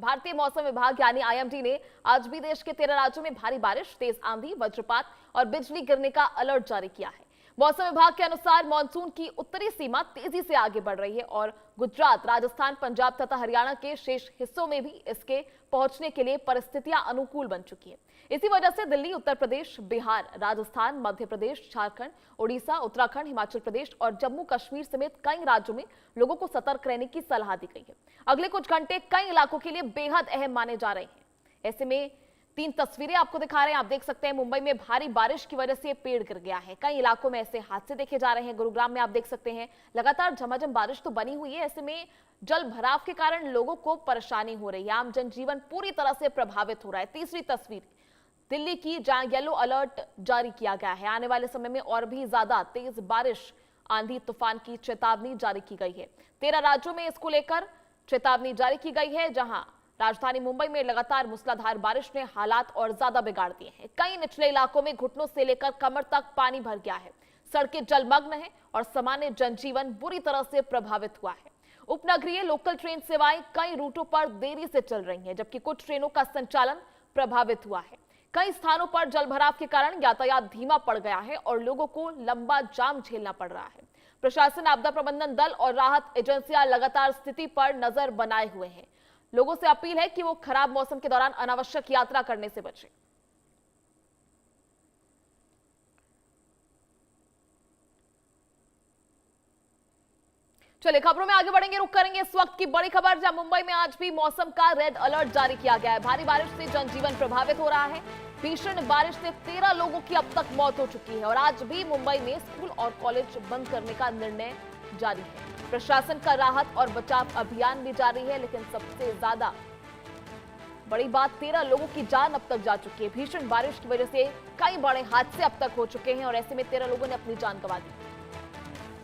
भारतीय मौसम विभाग यानी आईएमडी ने आज भी देश के 13 राज्यों में भारी बारिश, तेज आंधी, वज्रपात और बिजली गिरने का अलर्ट जारी किया है। मौसम विभाग के अनुसार मानसून की उत्तरी सीमा तेजी से आगे बढ़ रही है और गुजरात, राजस्थान, पंजाब तथा हरियाणा के शेष हिस्सों में भी इसके पहुंचने के लिए परिस्थितियां अनुकूल बन चुकी है। इसी वजह से दिल्ली, उत्तर प्रदेश, बिहार, राजस्थान, मध्य प्रदेश, झारखंड, ओडिशा, उत्तराखंड, हिमाचल प्रदेश और जम्मू कश्मीर समेत कई राज्यों में लोगों को सतर्क रहने की सलाह दी गई है। अगले कुछ घंटे कई इलाकों के लिए बेहद अहम माने जा रहे हैं। ऐसे में 3 तस्वीरें आपको दिखा रहे हैं। आप देख सकते हैं मुंबई में भारी बारिश की वजह से पेड़ गिर गया है। कई इलाकों में ऐसे हादसे देखे जा रहे हैं। गुरुग्राम में आप देख सकते हैं लगातार झमाझम बारिश तो बनी हुई है। ऐसे में जल भराव के कारण लोगों को परेशानी हो रही है। आम जनजीवन पूरी तरह से प्रभावित हो रहा है। तीसरी तस्वीर दिल्ली की, जहां येलो अलर्ट जारी किया गया है। आने वाले समय में और भी ज्यादा तेज बारिश, आंधी तूफान की चेतावनी जारी की गई है। 13 राज्यों में इसको लेकर चेतावनी जारी की गई है, जहां राजधानी मुंबई में लगातार मूसलाधार बारिश ने हालात और ज्यादा बिगाड़ दिए हैं। कई निचले इलाकों में घुटनों से लेकर कमर तक पानी भर गया है। सड़कें जलमग्न हैं और सामान्य जनजीवन बुरी तरह से प्रभावित हुआ है। उपनगरीय लोकल ट्रेन सेवाएं कई रूटों पर देरी से चल रही हैं, जबकि कुछ ट्रेनों का संचालन प्रभावित हुआ है। कई स्थानों पर जलभराव के कारण यातायात धीमा पड़ गया है और लोगों को लंबा जाम झेलना पड़ रहा है। प्रशासन, आपदा प्रबंधन दल और राहत एजेंसियां लगातार स्थिति पर नजर बनाए हुए हैं। लोगों से अपील है कि वो खराब मौसम के दौरान अनावश्यक यात्रा करने से बचें। चलिए खबरों में आगे बढ़ेंगे, रुक करेंगे इस वक्त की बड़ी खबर, जहां मुंबई में आज भी मौसम का रेड अलर्ट जारी किया गया है। भारी बारिश से जनजीवन प्रभावित हो रहा है। भीषण बारिश से 13 लोगों की अब तक मौत हो चुकी है और आज भी मुंबई में स्कूल और कॉलेज बंद करने का निर्णय जारी है। प्रशासन का राहत और बचाव अभियान भी जारी है, लेकिन सबसे ज्यादा बड़ी बात 13 लोगों की जान अब तक जा चुकी है। भीषण बारिश की वजह से कई बड़े हादसे अब तक हो चुके हैं और ऐसे में 13 लोगों ने अपनी जान गंवा दी।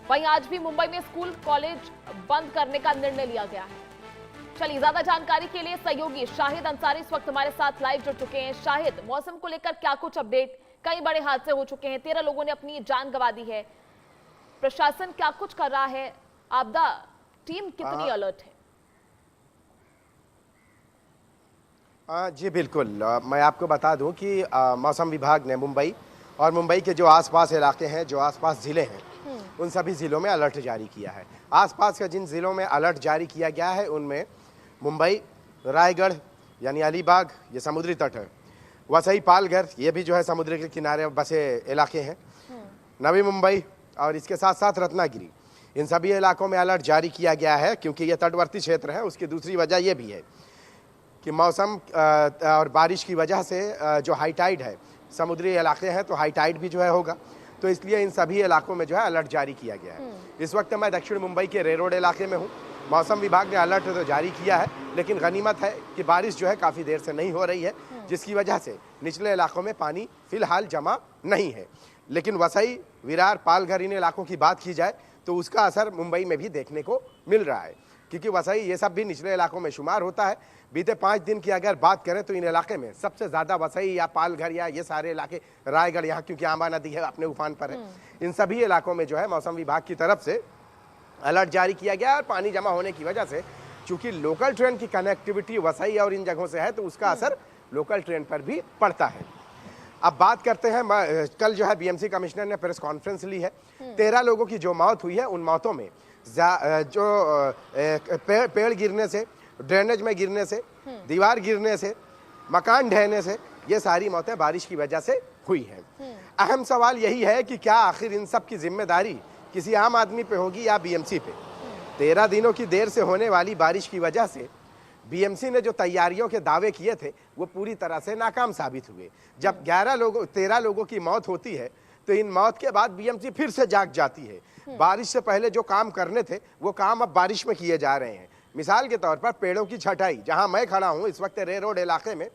वहीं आज भी मुंबई में स्कूल, कॉलेज बंद करने का निर्णय लिया गया है। चलिए, ज्यादा जानकारी के लिए सहयोगी शाहिद अंसारी इस वक्त हमारे साथ लाइव जुड़ चुके हैं। शाहिद, मौसम को लेकर क्या कुछ अपडेट? कई बड़े हादसे हो चुके हैं, 13 लोगों ने अपनी जान गंवा दी है। प्रशासन क्या कुछ कर रहा है? आपदा टीम कितनी अलर्ट है? जी बिल्कुल, मैं आपको बता दूं कि मौसम विभाग ने मुंबई और मुंबई के जो आसपास इलाके हैं, जो आसपास ज़िले हैं, उन सभी ज़िलों में अलर्ट जारी किया है। आसपास के जिन ज़िलों में अलर्ट जारी किया गया है उनमें मुंबई, रायगढ़ यानी अलीबाग, ये समुद्री तट है, वसई, पालघर, ये भी जो है समुद्र के किनारे बसे इलाके हैं, नवी मुंबई और इसके साथ साथ रत्नागिरी, इन सभी इलाकों में अलर्ट जारी किया गया है। क्योंकि ये तटवर्ती क्षेत्र है, उसकी दूसरी वजह यह भी है कि मौसम और बारिश की वजह से जो हाई टाइड है, समुद्री इलाके हैं तो हाई टाइड भी जो है होगा, तो इसलिए इन सभी इलाकों में जो है अलर्ट जारी किया गया है। इस वक्त मैं दक्षिण मुंबई के रे रोड इलाके में हूँ। मौसम विभाग ने अलर्ट तो जारी किया है, लेकिन गनीमत है कि बारिश जो है काफ़ी देर से नहीं हो रही है, जिसकी वजह से निचले इलाकों में पानी फिलहाल जमा नहीं है। लेकिन वसई, विरार, पालघर, इन इलाकों की बात की जाए तो उसका असर मुंबई में भी देखने को मिल रहा है, क्योंकि वसई ये सब भी निचले इलाकों में शुमार होता है। बीते 5 दिन की अगर बात करें तो इन इलाके में सबसे ज़्यादा वसई या पालघर या ये सारे इलाके, रायगढ़, यहाँ क्योंकि आंबा नदी है अपने उफान पर है, इन सभी इलाकों में जो है मौसम विभाग की तरफ से अलर्ट जारी किया गया है। और पानी जमा होने की वजह से चूँकि लोकल ट्रेन की कनेक्टिविटी वसई और इन जगहों से है, तो उसका असर लोकल ट्रेन पर भी पड़ता है। अब बात करते हैं, कल जो है बीएमसी कमिश्नर ने प्रेस कॉन्फ्रेंस ली है। 13 लोगों की जो मौत हुई है, उन मौतों में जो पेड़ गिरने से, ड्रेनेज में गिरने से, दीवार गिरने से, मकान ढहने से, ये सारी मौतें बारिश की वजह से हुई हैं। अहम सवाल यही है कि क्या आखिर इन सब की जिम्मेदारी किसी आम आदमी पे होगी या बीएमसी पे? 13 दिनों की देर से होने वाली बारिश की वजह से बीएमसी ने जो तैयारियों के दावे किए थे वो पूरी तरह से नाकाम साबित हुए। जब 13 लोगों की मौत होती है तो इन मौत के बाद बीएमसी फिर से जाग जाती है। बारिश से पहले जो काम करने थे वो काम अब बारिश में किए जा रहे हैं। मिसाल के तौर पर पेड़ों की छटाई, जहां मैं खड़ा हूं इस वक्त रे रोड इलाके में,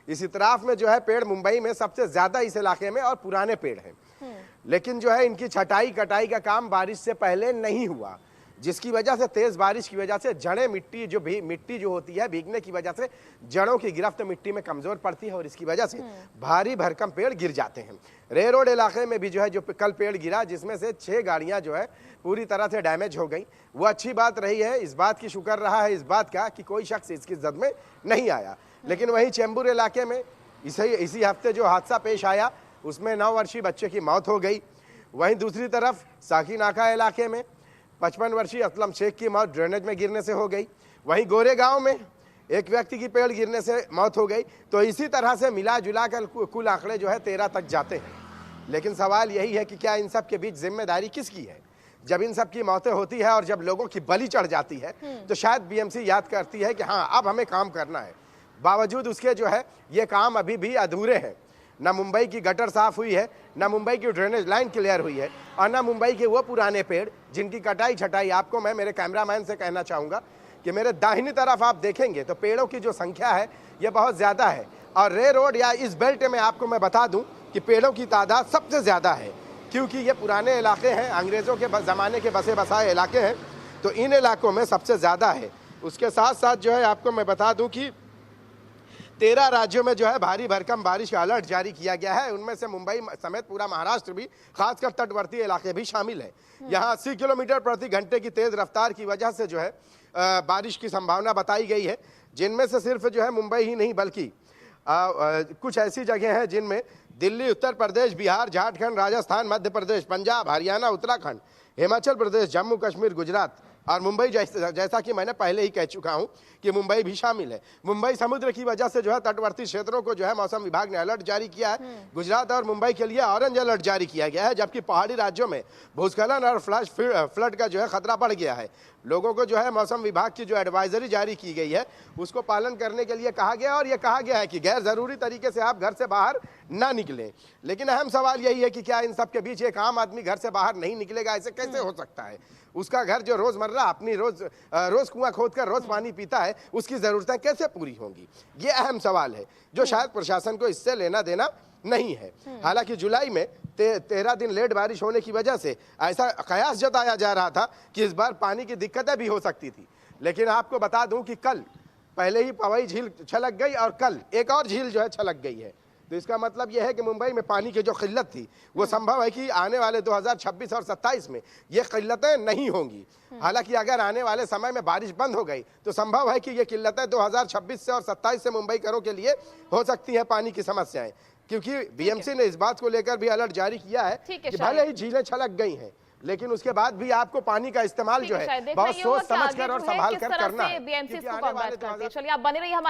इस इतराफ में जो है पेड़ मुंबई में सबसे ज्यादा इस इलाके में और पुराने पेड़ हैं, लेकिन जो है इनकी छटाई कटाई का काम बारिश से पहले नहीं हुआ। जिसकी वजह से तेज बारिश की वजह से जड़ें मिट्टी जो होती है भीगने की वजह से जड़ों की गिरफ्त मिट्टी में कमजोर पड़ती है और इसकी वजह से भारी भरकम पेड़ गिर जाते हैं। रे रोड इलाके में भी जो है जो कल पेड़ गिरा जिसमें से 6 गाड़ियां जो है पूरी तरह से डैमेज हो गई। वो अच्छी बात रही है, इस बात की शुक्र रहा है इस बात का कि कोई शख्स इसकी जद में नहीं आया। लेकिन वहीं चेंबूर इलाके में इसी हफ्ते जो हादसा पेश आया उसमें 9 वर्षीय बच्चे की मौत हो गई। वहीं दूसरी तरफ साकी नाका इलाके में 55 वर्षीय असलम शेख की मौत ड्रेनेज में गिरने से हो गई। वहीं गोरेगांव में एक व्यक्ति की पेड़ गिरने से मौत हो गई। तो इसी तरह से मिला जुला कर कुल आंकड़े जो है 13 तक जाते हैं। लेकिन सवाल यही है कि क्या इन सब के बीच जिम्मेदारी किसकी है? जब इन सब की मौतें होती है और जब लोगों की बलि चढ़ जाती है तो शायद बीएमसी याद करती है कि हाँ अब हमें काम करना है। बावजूद उसके जो है ये काम अभी भी अधूरे हैं। ना मुंबई की गटर साफ हुई है, ना मुंबई की ड्रेनेज लाइन क्लियर हुई है और ना मुंबई के वो पुराने पेड़ जिनकी कटाई छटाई आपको मैं मेरे कैमरामैन से कहना चाहूँगा कि मेरे दाहिनी तरफ आप देखेंगे तो पेड़ों की जो संख्या है ये बहुत ज़्यादा है। और रे रोड या इस बेल्ट में आपको मैं बता दूं कि पेड़ों की तादाद सबसे ज़्यादा है क्योंकि ये पुराने इलाके हैं, अंग्रेज़ों के ज़माने के बसे बसाए इलाके हैं, तो इन इलाकों में सबसे ज़्यादा है। उसके साथ साथ जो है आपको मैं बता दूं कि 13 राज्यों में जो है भारी भरकम बारिश का अलर्ट जारी किया गया है। उनमें से मुंबई समेत पूरा महाराष्ट्र भी, खासकर तटवर्ती इलाके भी शामिल है। यहाँ 80 किलोमीटर प्रति घंटे की तेज रफ्तार की वजह से जो है बारिश की संभावना बताई गई है, जिनमें से सिर्फ जो है मुंबई ही नहीं बल्कि कुछ ऐसी जगह हैं जिनमें दिल्ली, उत्तर प्रदेश, बिहार, झारखंड, राजस्थान, मध्य प्रदेश, पंजाब, हरियाणा, उत्तराखंड, हिमाचल प्रदेश, जम्मू कश्मीर, गुजरात और मुंबई जैसा कि मैंने पहले ही कह चुका हूं कि मुंबई भी शामिल है। मुंबई समुद्र की वजह से जो है तटवर्ती क्षेत्रों को जो है मौसम विभाग ने अलर्ट जारी किया है। गुजरात और मुंबई के लिए ऑरेंज अलर्ट जारी किया गया है, जबकि पहाड़ी राज्यों में भूस्खलन और फ्लड का जो है खतरा बढ़ गया है। लोगों को जो है मौसम विभाग की जो एडवाइजरी जारी की गई है उसको पालन करने के लिए कहा गया और ये कहा गया है कि गैर जरूरी तरीके से आप घर से बाहर ना निकलें। लेकिन अहम सवाल यही है कि क्या इन सब के बीच एक आम आदमी घर से बाहर नहीं निकलेगा? ऐसे कैसे हो सकता है? उसका घर जो रोजमर्रा अपनी रोज कुआं खोदकर रोज पानी पीता है, उसकी जरूरतें कैसे पूरी होंगी? ये अहम सवाल है जो शायद प्रशासन को इससे लेना देना नहीं है। हालांकि जुलाई में 13 दिन लेट बारिश होने की वजह से ऐसा कयास जताया जा रहा था कि इस बार पानी की दिक्कतें भी हो सकती थी। लेकिन आपको बता दूं कि कल पहले ही पवई झील छलक गई और कल एक और झील जो है छलक गई है। तो इसका मतलब यह है कि मुंबई में पानी की जो किल्लत थी वो संभव है कि आने वाले 2026 और 27 में ये किल्लतें नहीं होंगी। हालांकि अगर आने वाले समय में बारिश बंद हो गई तो संभव है कि ये किल्लतें 2026 से और 27 से मुंबई करों के लिए हो सकती हैं पानी की समस्याएं, क्योंकि बीएमसी ने इस बात को लेकर भी अलर्ट जारी किया है कि भले ही झीलें छलक गई हैं लेकिन उसके बाद भी आपको पानी का इस्तेमाल जो है बहुत सोच समझ कर और संभाल कर करना है। बीएमसी इसको कॉम्बैट करते हैं। चलिए आप बने रहिए।